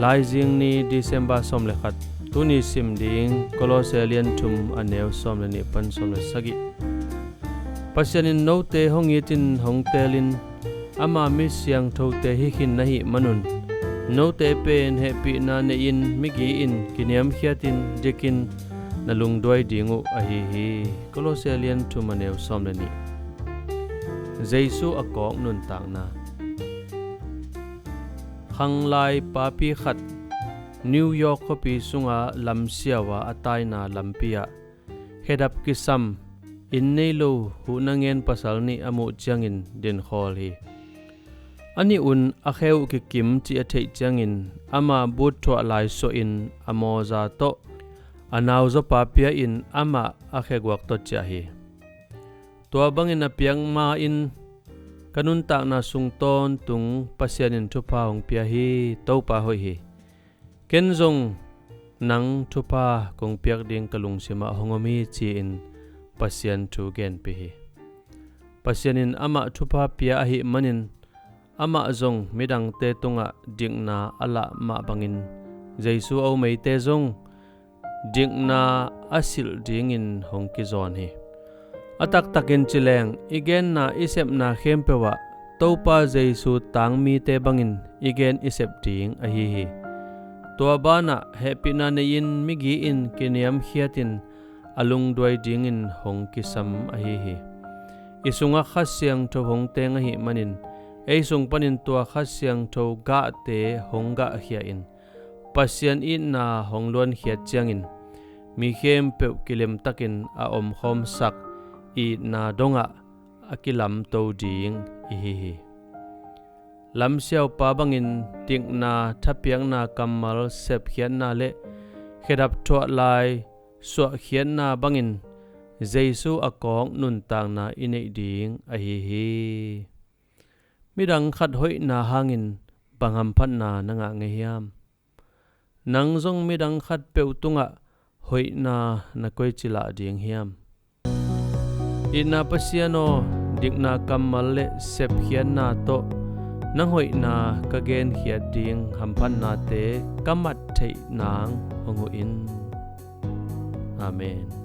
lai jing ni December som le khat tuni sim ding Colossian thum aneu som le ni pan som le sagi pasianin no te hongi tin hong telin ama mi siang tho te hi khin nahi manun no te pen happy na ne in migi in kiniam khiatin dekin nalung doi dingu ahi hi Colossian thum aneu som le ni Jesu akok nun tang na khang lai papi khat New York kopi sunga lam siawa atai na lampia hedap kisam in nei lo hu nangen pasal ni amu changin din khol hi ani un akheu ki kim chi athei changin ama but thwa lai so in amoza to anaw zo papia in ama akhegwak to cha hi to bangin apiang ma in kanun ta na sungton tung pasianin thupa hong pia hi topa hoi hi kenzong nang thupa kong piak ding kalung sima hongomi chi in pasian thu gen pi hi pasianin ama thupa pia hi manin ama zong midang te tunga dingna ala ma bangin Jesu au mei te zong dingna asil dingin hongki zon hi atak takin chileng igen na isep na khempewa topa Jesu tangmi te bangin igen isep ding a hi hi tua bana happy na nein migi in kiniam khiatin alung doi ding in hong kisam a hi hi isunga khasyang tho hong teng hi manin eisung panin tua khasyang tho ga te hongga khia in pasian in na honglon khiat changin mi khem pe kilem takin a om khom sak I na donga akilam to ding I hi lam siaw pa bangin ting na thapiang na kamal sep khian na le khedap thwa lai so khian na bangin Jesu akong nun tang na inei ding a hi midang khat hoi na hangin bangam phan na nanga ngehiam nang zong midang khat peutunga hoi na koi chila ding hiam ina pasiano dikna kamal le sep khian na to nang hoi na kagen khiat ding hamphan na te kamat thei nang hongu in amen